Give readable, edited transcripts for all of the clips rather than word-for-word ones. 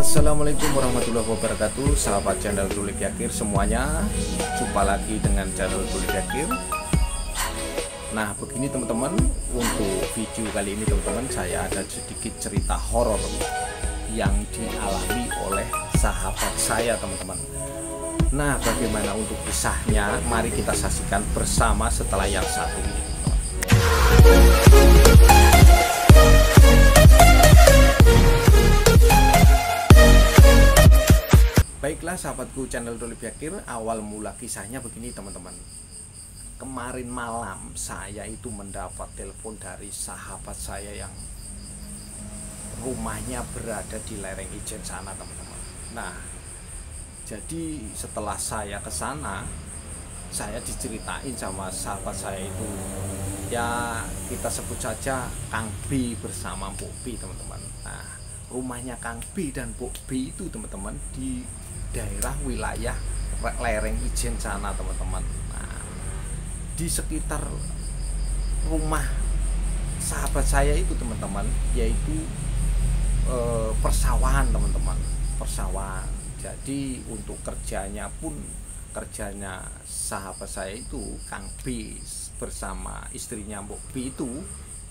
Assalamualaikum warahmatullahi wabarakatuh, sahabat channel Tulip Yakir semuanya. Jumpa lagi dengan channel Tulip Yakir. Nah, begini teman-teman, untuk video kali ini teman-teman, saya ada sedikit cerita horor yang dialami oleh sahabat saya teman-teman. Nah, bagaimana untuk kisahnya? Mari kita saksikan bersama setelah yang satu ini. Baiklah sahabatku channel Tulip Yakir, awal mula kisahnya begini teman-teman. Kemarin malam saya itu mendapat telepon dari sahabat saya yang rumahnya berada di lereng Ijen sana teman-teman. Nah, jadi setelah saya ke sana, saya diceritain sama sahabat saya itu, ya kita sebut saja Kang B bersama Mbok B teman-teman. Nah, rumahnya Kang B dan Mbok B itu teman-teman di daerah wilayah lereng Ijen sana teman-teman. Nah, di sekitar rumah sahabat saya itu teman-teman, yaitu persawahan teman-teman, persawahan. Jadi untuk kerjanya pun, kerjanya sahabat saya itu Kang B bersama istrinya Mbok B itu,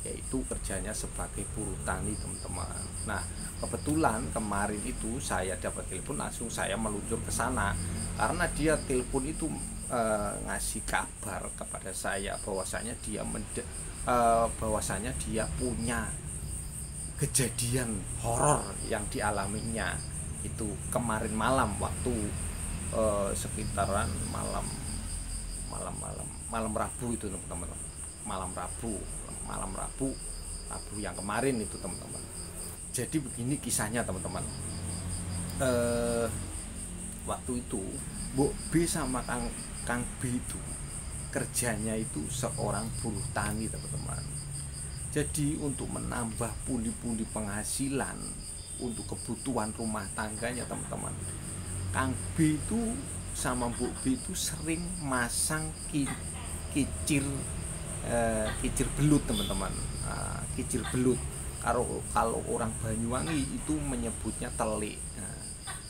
yaitu kerjanya sebagai buruh tani teman-teman. Nah, kebetulan kemarin itu saya dapat telepon, langsung saya meluncur ke sana karena dia telepon itu ngasih kabar kepada saya bahwasanya dia punya kejadian horor yang dialaminya itu kemarin malam waktu sekitaran malam Rabu itu teman-teman. Malam Rabu yang kemarin itu teman-teman. Jadi begini kisahnya teman-teman. Waktu itu Mbok B sama Kang B itu kerjanya itu seorang buruh tani teman-teman. Jadi untuk menambah pundi-pundi penghasilan untuk kebutuhan rumah tangganya teman-teman, Kang B itu sama Mbok B itu sering masang kicir belut teman-teman. Kicir belut, kalau orang Banyuwangi itu menyebutnya telik.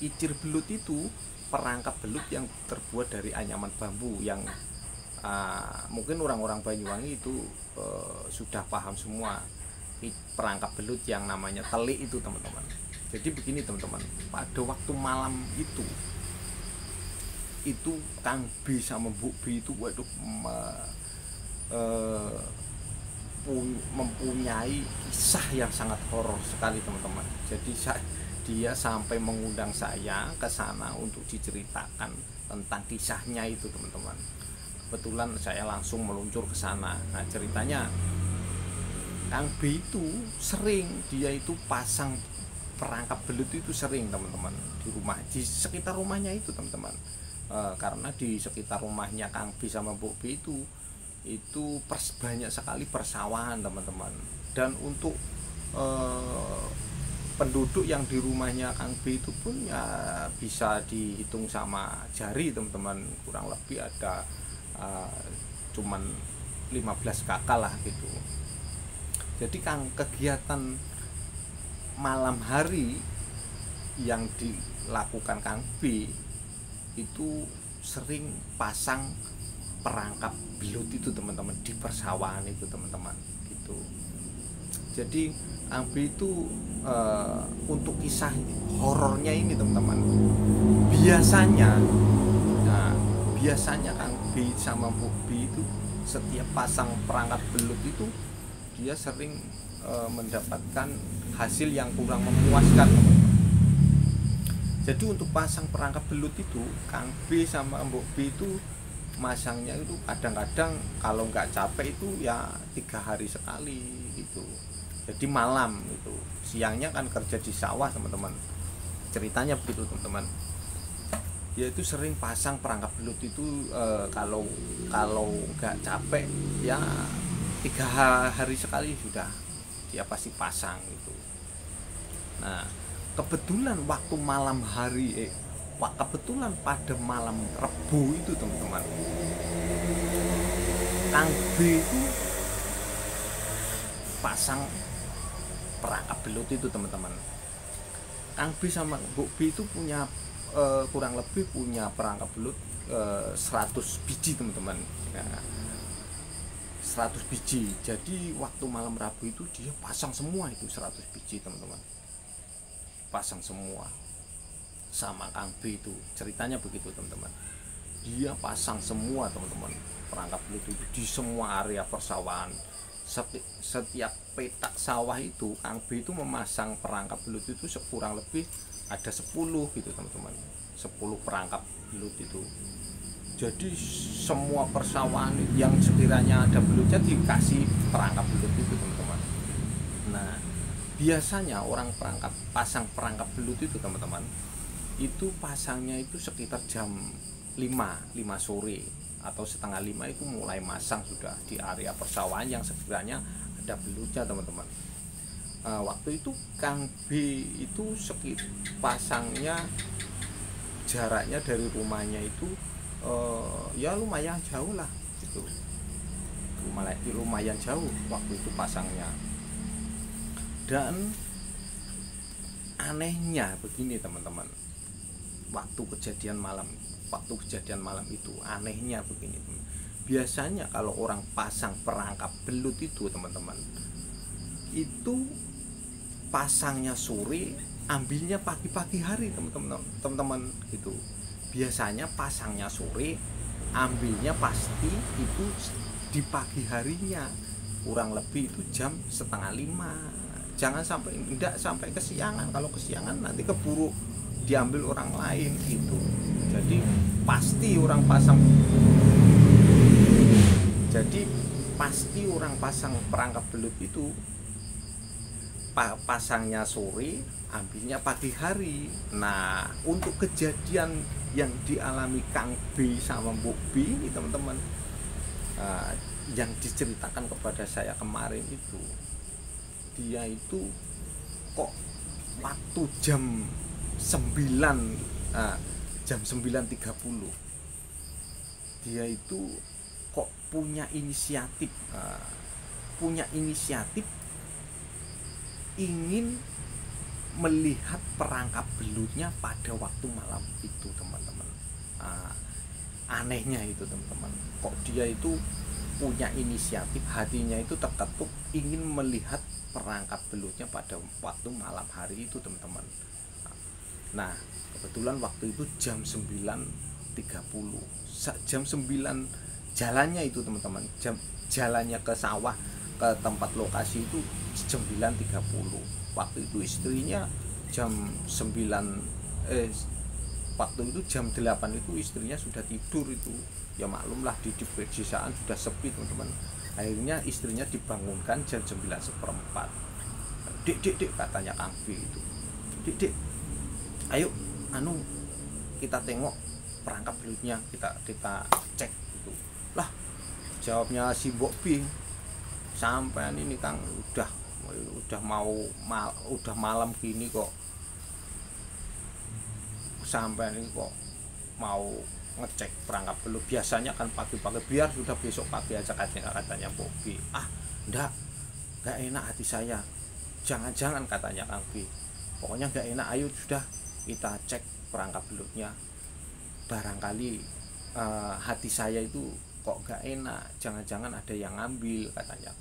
Kicir belut itu perangkap belut yang terbuat dari anyaman bambu yang mungkin orang-orang Banyuwangi itu sudah paham semua perangkap belut yang namanya telik itu teman-teman. Jadi begini teman-teman, pada waktu malam itu Kang B sama Mbok B itu waduh mempunyai kisah yang sangat horor sekali teman-teman. Jadi dia sampai mengundang saya ke sana untuk diceritakan tentang kisahnya itu teman-teman. Kebetulan saya langsung meluncur ke sana. Nah, ceritanya Kang B itu sering, dia itu pasang perangkap belut itu sering teman-teman di rumah, di sekitar rumahnya itu teman-teman. Karena di sekitar rumahnya Kang B sama Mbok B itu banyak sekali persawahan teman-teman. Dan untuk penduduk yang di rumahnya Kang B itu pun ya bisa dihitung sama jari teman-teman, kurang lebih ada cuman 15 kakak lah gitu. Jadi kegiatan malam hari yang dilakukan Kang B itu sering pasang perangkap belut itu teman-teman di persawahan itu teman-teman gitu. Jadi Kang B itu untuk kisah horornya ini teman-teman, biasanya Kang B sama Mbok B itu setiap pasang perangkap belut itu dia sering mendapatkan hasil yang kurang memuaskan teman-teman. Jadi untuk pasang perangkap belut itu Kang B sama Mbok B itu masangnya itu kadang-kadang kalau nggak capek itu ya 3 hari sekali gitu. Jadi malam itu, siangnya kan kerja di sawah teman-teman. Ceritanya begitu teman-teman. Dia itu sering pasang perangkap belut itu kalau nggak capek ya 3 hari sekali sudah dia pasti pasang gitu. Nah, kebetulan waktu malam hari kebetulan pada malam Rebu itu teman-teman, Kang B itu pasang perangkap belut itu teman-teman. Kang B sama Bu B itu punya kurang lebih punya perangkap belut 100 biji teman-teman ya, 100 biji. Jadi waktu malam Rabu itu dia pasang semua itu 100 biji teman-teman, pasang semua sama Kang B itu. Ceritanya begitu teman-teman, dia pasang semua teman-teman perangkap belut itu di semua area persawahan. Setiap petak sawah itu Kang B itu memasang perangkap belut itu kurang lebih ada 10 gitu teman-teman, 10 perangkap belut itu. Jadi semua persawahan yang sekiranya ada belutnya dikasih perangkap belut itu teman-teman. Nah biasanya orang pasang perangkap belut itu teman-teman, itu pasangnya itu sekitar jam 5 sore atau setengah 5 itu mulai masang sudah di area persawahan yang sekiranya ada belutnya teman-teman. Waktu itu Kang B itu pasangnya jaraknya dari rumahnya itu ya lumayan jauh lah gitu, lumayan jauh waktu itu pasangnya. Dan anehnya begini teman-teman, waktu kejadian malam itu anehnya begini teman. Biasanya kalau orang pasang perangkap belut itu teman-teman, itu pasangnya sore, ambilnya pagi-pagi hari teman-teman itu. Biasanya pasangnya sore, ambilnya pasti itu di pagi harinya, kurang lebih itu jam setengah 5. Jangan sampai, tidak sampai kesiangan. Kalau kesiangan nanti keburu diambil orang lain gitu. Jadi pasti orang pasang perangkap belut itu pasangnya sore, ambilnya pagi hari. Nah untuk kejadian yang dialami Kang B sama Bu B ini teman-teman, yang diceritakan kepada saya kemarin itu, dia itu kok waktu jam 9.30 dia itu kok punya inisiatif ingin melihat perangkap belutnya pada waktu malam itu teman-teman. Anehnya itu teman-teman, kok dia itu punya inisiatif, hatinya itu terketuk ingin melihat perangkap belutnya pada waktu malam hari itu teman-teman. Nah kebetulan waktu itu jam 9.30, jam 9 jalannya itu teman-teman, jalannya ke sawah ke tempat lokasi itu jam 9.30. Waktu itu istrinya jam 9 waktu itu jam 8 itu istrinya sudah tidur itu. Ya maklumlah di pedesaan sudah sepi teman-teman. Akhirnya istrinya dibangunkan jam 9:15. Dek katanya Kang B itu. Dek, ayo kita tengok perangkap belutnya, kita cek gitu. Lah jawabnya si Mbok B, sampean ini Kang udah malam gini kok sampean ini kok mau ngecek perangkap belut. Biasanya kan pagi-pagi, biar sudah besok pagi aja katanya Mbok B. Enggak enak hati saya, jangan katanya Kang B, pokoknya enggak enak, ayo sudah kita cek perangkap belutnya, barangkali hati saya itu kok enggak enak, jangan-jangan ada yang ngambil katanya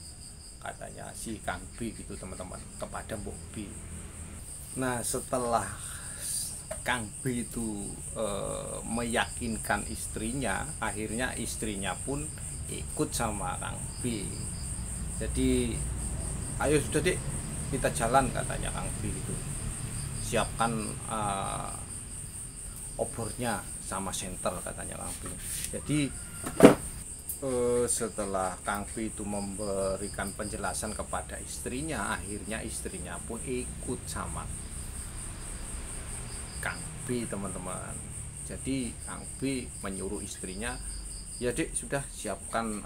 si Kang B gitu teman-teman kepada Mbok B. Nah setelah Kang B itu meyakinkan istrinya, akhirnya istrinya pun ikut sama Kang B. Jadi ayo sudah dek kita jalan katanya Kang B itu, siapkan obornya sama senter katanya Kang B. Jadi setelah Kang B itu memberikan penjelasan kepada istrinya, akhirnya istrinya pun ikut sama Kang B teman-teman. Jadi Kang B menyuruh istrinya, ya dek sudah siapkan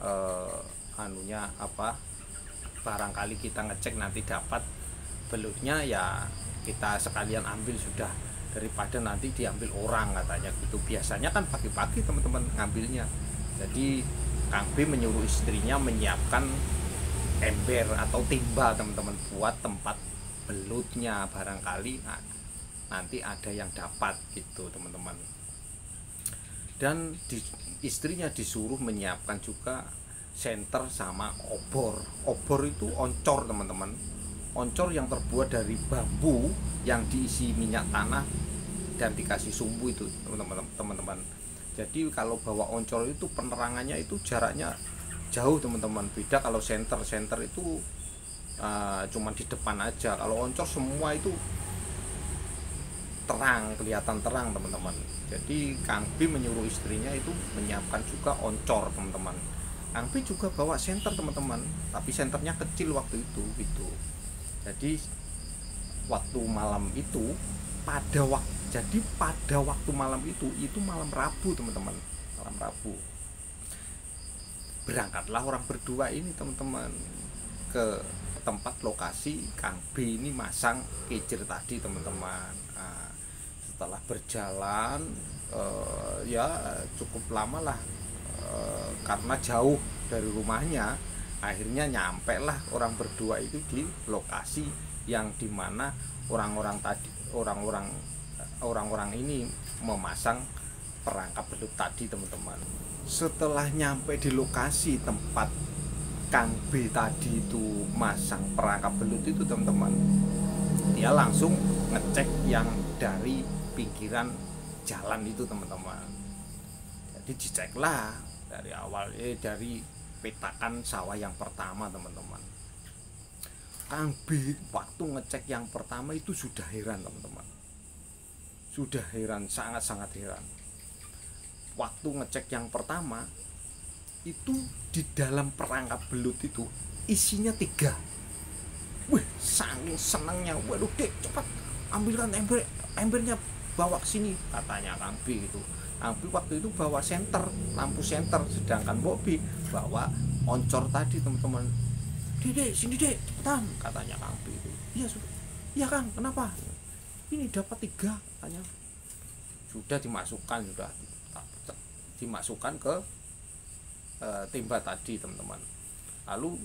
barangkali kita ngecek nanti dapat belutnya, ya kita sekalian ambil sudah, daripada nanti diambil orang katanya gitu. Biasanya kan pagi-pagi teman-teman ngambilnya. Jadi Kang B menyuruh istrinya menyiapkan ember atau timba teman-teman buat tempat belutnya, barangkali nanti ada yang dapat gitu teman-teman. Dan istrinya disuruh menyiapkan juga senter sama obor. Obor itu oncor teman-teman, oncor yang terbuat dari bambu yang diisi minyak tanah dan dikasih sumbu itu teman-teman. Jadi kalau bawa oncor itu penerangannya itu jaraknya jauh teman-teman. Beda kalau senter itu cuman di depan aja. Kalau oncor semua itu terang, kelihatan terang teman-teman. Jadi Kang B menyuruh istrinya itu menyiapkan juga oncor teman-teman. Kang B juga bawa senter teman-teman, tapi senternya kecil waktu itu gitu. Jadi waktu malam itu pada waktu malam itu malam Rabu teman-teman, malam Rabu berangkatlah orang berdua ini teman-teman ke tempat lokasi Kang B ini masang kicir tadi teman-teman. Nah, setelah berjalan ya cukup lama lah, karena jauh dari rumahnya, akhirnya nyampe lah orang berdua itu di lokasi yang dimana orang-orang ini memasang perangkap belut tadi teman-teman. Setelah nyampe di lokasi tempat Kang B tadi itu masang perangkap belut itu teman-teman, dia langsung ngecek yang dari pinggiran jalan itu teman-teman. Jadi diceklah dari awal, dari petakan sawah yang pertama teman-teman. Kang B waktu ngecek yang pertama itu sudah heran teman-teman, sudah heran, sangat-sangat heran. Waktu ngecek yang pertama itu di dalam perangkap belut itu isinya 3. Wih, saking senangnya, waduh dek cepat ambilkan embernya, bawa ke sini katanya Kang B gitu. Kang B waktu itu bawa senter, lampu senter, sedangkan Bobby bawa oncor tadi teman-teman. Dek sini dek cepetan katanya Kang B itu. Iya sudah, iya Kang, kenapa? Ini dapat 3 katanya. Sudah dimasukkan ke timba tadi teman-teman. Lalu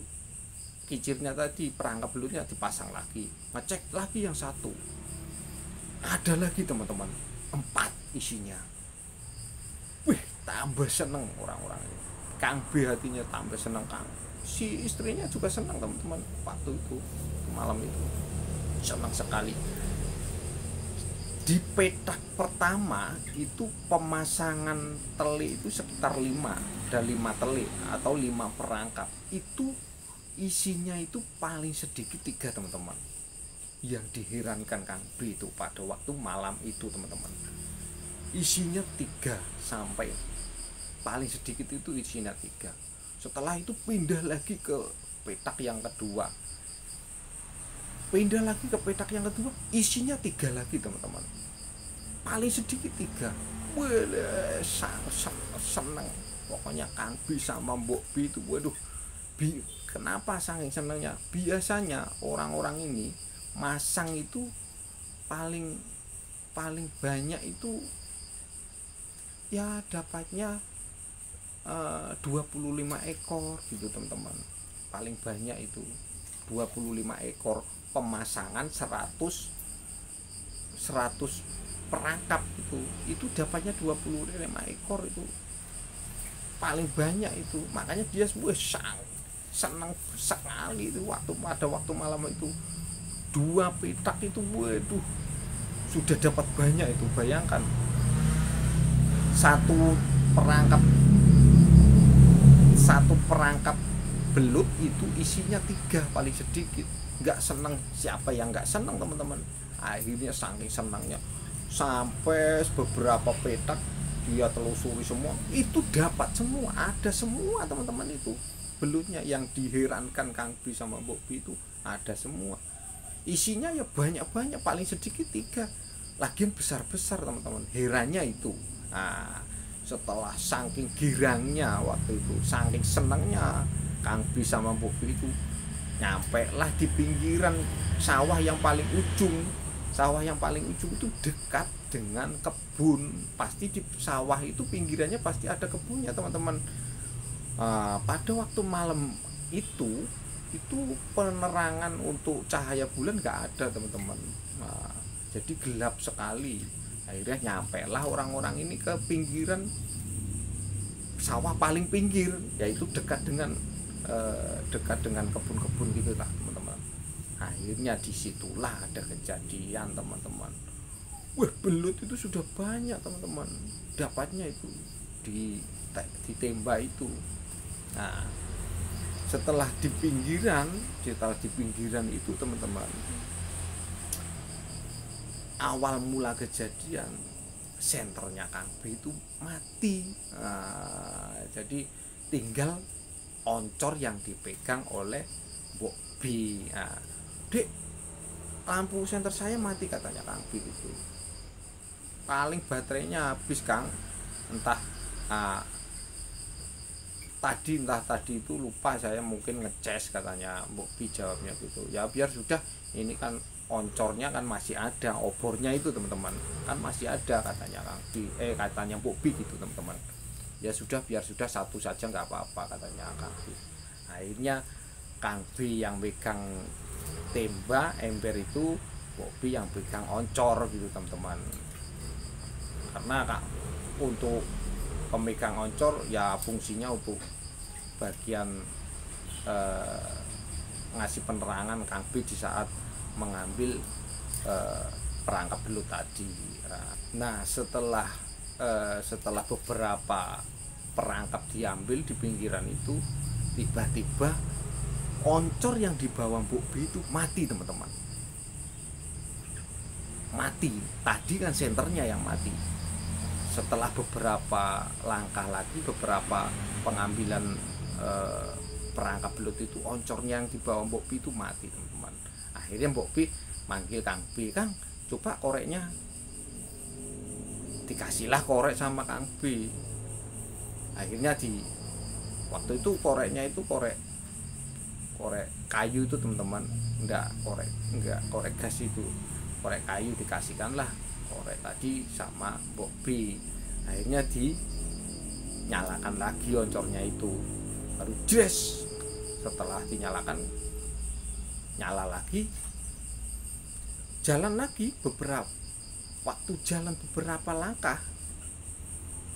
kicirnya tadi, perangkap belutnya dipasang lagi, ngecek lagi yang satu, ada lagi teman-teman 4 isinya. Wih, tambah seneng orang-orang ini. Kang B hatinya tambah seneng, si istrinya juga senang teman-teman. Waktu itu malam itu senang sekali. Di petak pertama itu pemasangan tele itu sekitar 5, ada 5 tele atau 5 perangkap. Itu isinya itu paling sedikit 3 teman-teman. Yang diherankan Kang B itu pada waktu malam itu teman-teman, isinya 3 sampai paling sedikit itu isinya 3. Setelah itu pindah lagi ke petak yang kedua, isinya 3 lagi teman-teman, paling sedikit 3. Wah, sangat seneng pokoknya Kang B sama Mbok B itu. Waduh, kenapa saking senengnya? Biasanya orang-orang ini masang itu paling banyak itu ya dapatnya 25 ekor gitu teman-teman. Paling banyak itu 25 ekor pemasangan 100 perangkap itu dapatnya 25 ekor, itu paling banyak itu. Makanya dia semua senang sekali itu pada waktu malam itu 2 petak itu. Waduh, sudah dapat banyak itu. Bayangkan satu perangkap belut itu isinya 3 paling sedikit. Nggak seneng, siapa yang nggak seneng teman-teman? Akhirnya saking senangnya sampai beberapa petak dia telusuri semua, itu dapat semua, ada semua teman-teman. Itu belutnya yang diherankan Kang B sama Mbok B itu ada semua. Isinya ya banyak-banyak, paling sedikit 3, lagian besar-besar teman-teman. Herannya itu. Nah, setelah saking girangnya waktu itu, saking senangnya Kang B sama Mbok B itu, nyampe lah di pinggiran sawah yang paling ujung. Sawah yang paling ujung itu dekat dengan kebun. Pasti di sawah itu pinggirannya pasti ada kebunnya teman-teman. Pada waktu malam itu penerangan untuk cahaya bulan nggak ada teman-teman. jadi gelap sekali. Akhirnya nyampe lah orang-orang ini ke pinggiran sawah paling pinggir, yaitu dekat dengan kebun-kebun gitu lah teman-teman. Akhirnya disitulah ada kejadian teman-teman. Wah, belut itu sudah banyak teman-teman, dapatnya itu ditembak itu. Nah, setelah di pinggiran itu teman-teman, awal mula kejadian senternya Kang B itu mati. Nah, jadi tinggal oncor yang dipegang oleh Mbok B. Nah, Dek, lampu senter saya mati, katanya Kang B itu. Paling baterainya habis Kang, entah tadi itu lupa saya, mungkin ngecas, katanya Mbok B jawabnya gitu. Ya biar sudah, ini kan oncornya kan masih ada, obornya itu teman-teman kan masih ada, katanya Kang B, katanya Mbok B gitu teman-teman. Ya sudah, biar sudah satu saja nggak apa-apa, katanya Kang B. Akhirnya Kang B yang megang tembak ember itu, Mbok B yang pegang oncor gitu teman-teman. Karena untuk pemegang oncor ya fungsinya untuk bagian ngasih penerangan Kang B di saat mengambil perangkap belut tadi. Nah, setelah beberapa perangkap diambil di pinggiran itu, tiba-tiba oncor yang dibawa Mbok B itu mati teman-teman. Mati, tadi kan senternya yang mati. Setelah beberapa langkah lagi, beberapa pengambilan perangkap belut itu, oncornya yang dibawa Mbok B itu mati teman-teman. Akhirnya Mbok B manggil Kang B, Kang, coba koreknya. Dikasihlah korek sama Kang B. Akhirnya waktu itu koreknya itu korek kayu itu teman-teman, enggak korek gas itu, korek kayu. Dikasihkanlah korek tadi sama Mbok B. Akhirnya dinyalakan lagi oncornya itu, baru jres. Setelah dinyalakan, nyala lagi, jalan lagi waktu jalan beberapa langkah,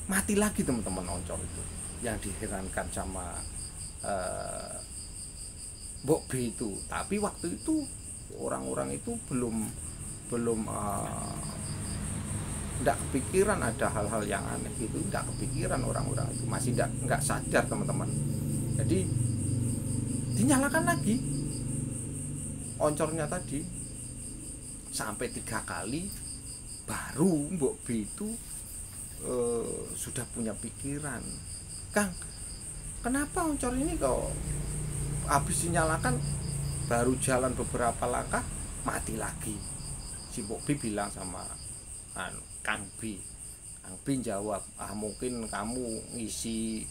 mati lagi teman-teman oncor itu. Yang diherankan sama Mbok B itu, tapi waktu itu orang-orang itu belum tidak kepikiran ada hal-hal yang aneh gitu, tidak kepikiran orang-orang itu, masih nggak sadar teman-teman. Jadi dinyalakan lagi oncornya tadi sampai 3 kali, baru Mbok B itu sudah punya pikiran, Kang, kenapa oncor ini kok habis dinyalakan baru jalan beberapa langkah mati lagi? Si Mbok B bilang sama Kang B. Kang B jawab, mungkin kamu ngisi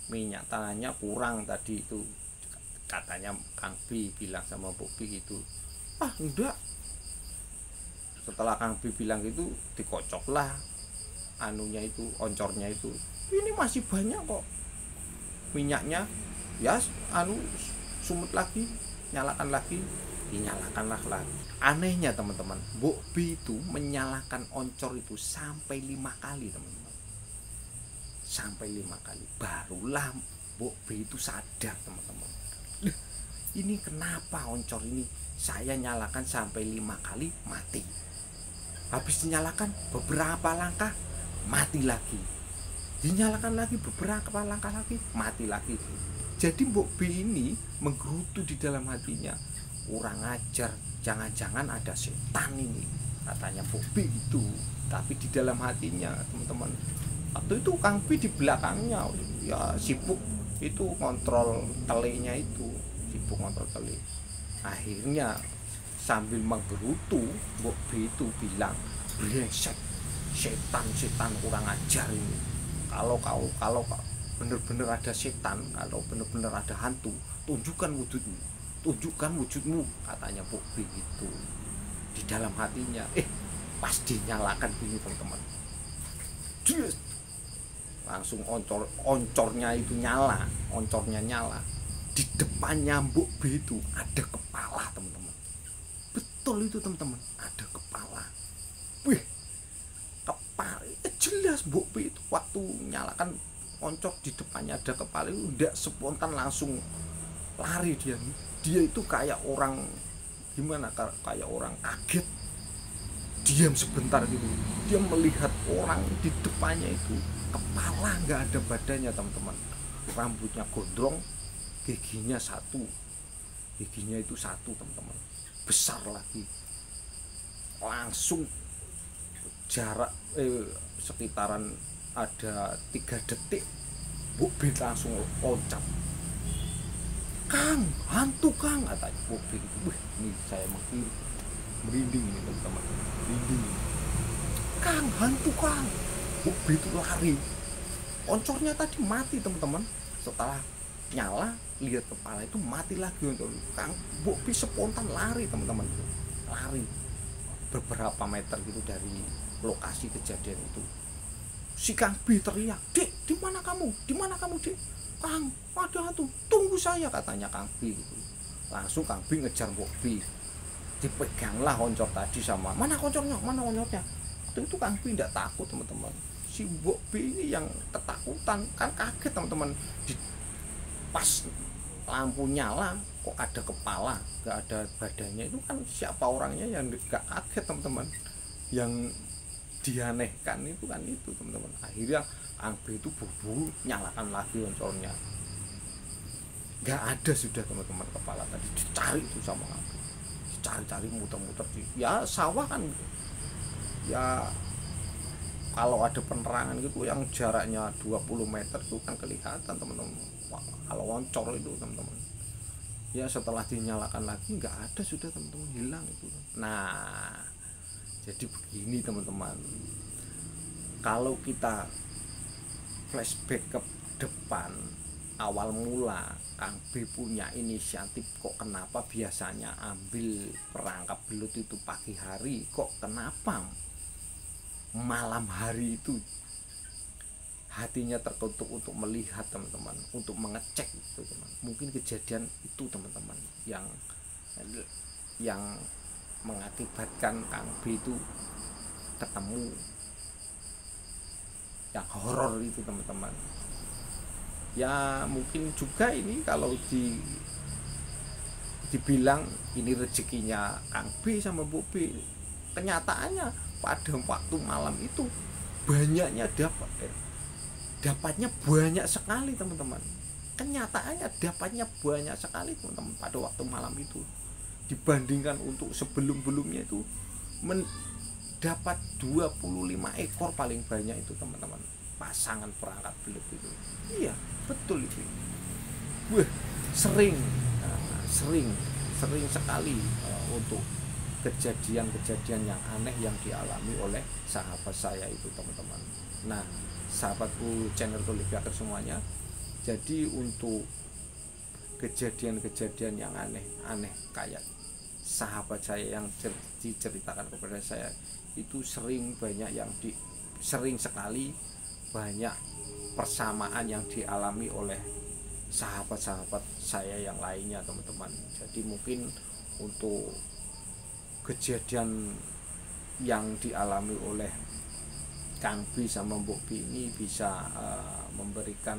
minyak tanahnya kurang tadi itu, katanya Kang B bilang sama Mbok B gitu. Enggak. Setelah Kang B bilang gitu, dikocoklah anunya itu, oncornya itu. Ini masih banyak kok minyaknya. Ya sumut lagi, nyalakan lagi, dinyalakanlah lagi. Anehnya teman-teman, Mbok B itu menyalakan oncor itu sampai 5 kali teman-teman. Sampai 5 kali, barulah Mbok B itu sadar teman-teman. Ini kenapa oncor ini saya nyalakan sampai 5 kali mati, habis dinyalakan beberapa langkah mati lagi, dinyalakan lagi beberapa langkah lagi mati lagi. Jadi Mbok B ini menggerutu di dalam hatinya, kurang ajar, jangan-jangan ada setan ini, katanya Mbok B itu. Tapi di dalam hatinya teman-teman, waktu itu Kang B di belakangnya ya sibuk itu kontrol telenya itu, sibuk kontrol tele. Akhirnya sambil menggerutu, Mbok B itu bilang, brengsek, setan kurang ajar ini. Kalau bener-bener ada setan, kalau bener-bener ada hantu, tunjukkan wujudmu, katanya Mbok B itu di dalam hatinya. Pas dinyalakan bunyi teman-teman, langsung oncornya itu nyala, di depannya Mbok B itu ada kepala teman-teman. Betul itu teman-teman, ada kepala. wih, kepala jelas Mbok Pi itu waktu nyalakan oncor di depannya ada kepala itu udah spontan langsung lari dia itu kayak orang gimana, kayak orang kaget, diam sebentar gitu, dia melihat orang di depannya itu kepala nggak ada badannya teman-teman, rambutnya gondrong, giginya itu satu teman-teman, besar lagi, langsung jarak sekitaran ada 3 detik Bu B langsung loncat, Kang, hantu Kang, katanya Bu B itu. Wih, ini saya merinding ini teman-teman, merinding, Kang, hantu Kang. Bu B itu lari, oncornya tadi mati teman-teman, setelah nyala lihat kepala itu mati lagi untuk Kang. Bu B spontan lari teman-teman, lari beberapa meter gitu dari lokasi kejadian itu. Si Kang B teriak, Dek, di mana kamu, Dek? Kang, ada hantu, tunggu saya, katanya Kang B gitu. Langsung Kang B ngejar Mbok B, dipeganglah oncor tadi sama, mana oncornya. Waktu itu Kang B tidak takut teman-teman, si Mbok B ini yang ketakutan, kan kaget teman-teman, pas lampu nyala kok ada kepala nggak ada badannya, itu kan siapa orangnya yang nggak kaget teman-teman, yang dianehkan itu kan itu teman-teman. Akhirnya Kang B itu buru-buru nyalakan lagi oncornya, nggak ada sudah teman-teman, kepala tadi dicari itu sama Kang B, dicari-cari muter-muter ya sawah kan ya, kalau ada penerangan gitu yang jaraknya 20 meter itu kan kelihatan teman-teman. Wah, kalau oncor itu teman-teman ya setelah dinyalakan lagi nggak ada sudah teman-teman, hilang itu. Nah jadi begini teman-teman, kalau kita flashback ke depan, awal mula Kang B punya inisiatif kok kenapa biasanya ambil perangkap belut itu pagi hari, kok kenapa malam hari itu hatinya terketuk untuk melihat teman-teman, untuk mengecek itu teman. Mungkin kejadian itu teman-teman yang mengakibatkan Kang B itu ketemu yang horor itu teman-teman. Ya mungkin juga ini kalau dibilang ini rezekinya Kang B sama Bu B, kenyataannya pada waktu malam itu banyaknya dapatnya banyak sekali teman-teman. Kenyataannya dapatnya banyak sekali teman-teman pada waktu malam itu, dibandingkan untuk sebelum-belumnya itu mendapat 25 ekor paling banyak itu teman-teman, pasangan perangkat belut itu. Iya betul itu. Wah, sering sekali untuk kejadian-kejadian yang aneh yang dialami oleh sahabat saya itu teman-teman. Nah sahabatku channel Toligaker semuanya, jadi untuk kejadian-kejadian yang aneh kayak sahabat saya yang diceritakan kepada saya itu sering sekali banyak persamaan yang dialami oleh sahabat-sahabat saya yang lainnya teman-teman. Jadi mungkin untuk kejadian yang dialami oleh Kang B sama Mbok B ini bisa memberikan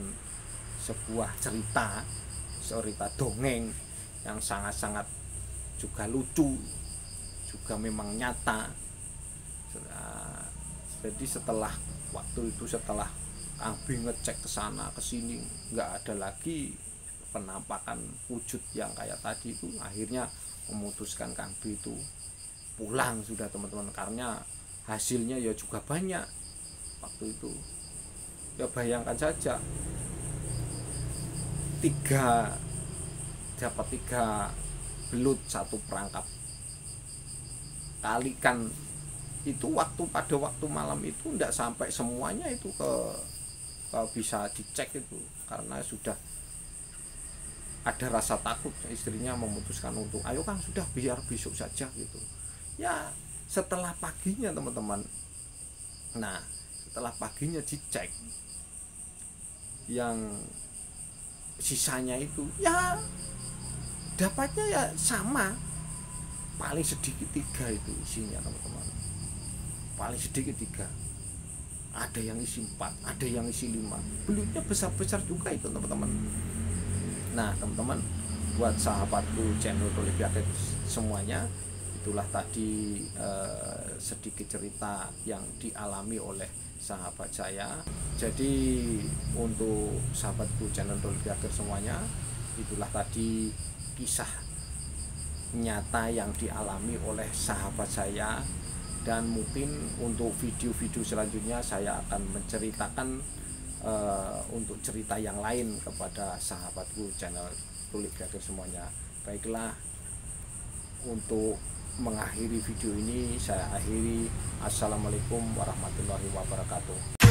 sebuah cerita dongeng yang sangat-sangat juga lucu, juga memang nyata. Jadi setelah Kang B ngecek ke sana ke sini nggak ada lagi penampakan wujud yang kayak tadi itu, akhirnya memutuskan Kang B itu pulang sudah teman-teman, karena hasilnya ya juga banyak waktu itu. Ya bayangkan saja, dapat 3 belut satu perangkap, kalikan itu pada waktu malam itu tidak sampai semuanya itu ke bisa dicek itu, karena sudah ada rasa takut. Istrinya memutuskan untuk ayo Kang sudah biar besok saja gitu ya. Setelah paginya teman-teman, nah setelah paginya dicek yang sisanya itu ya dapatnya ya sama, paling sedikit 3 itu isinya teman-teman. paling sedikit 3, ada yang isi 4, ada yang isi 5, belutnya besar-besar juga itu teman-teman. Nah teman-teman, buat sahabatku channel Olimpiade semuanya, itulah tadi sedikit cerita yang dialami oleh sahabat saya. Jadi untuk sahabatku channel Olimpiade semuanya, itulah tadi kisah nyata yang dialami oleh sahabat saya. Dan mungkin untuk video-video selanjutnya saya akan menceritakan untuk cerita yang lain kepada sahabatku channel Olimpiade semuanya. Baiklah, untuk mengakhiri video ini saya akhiri. Assalamualaikum warahmatullahi wabarakatuh.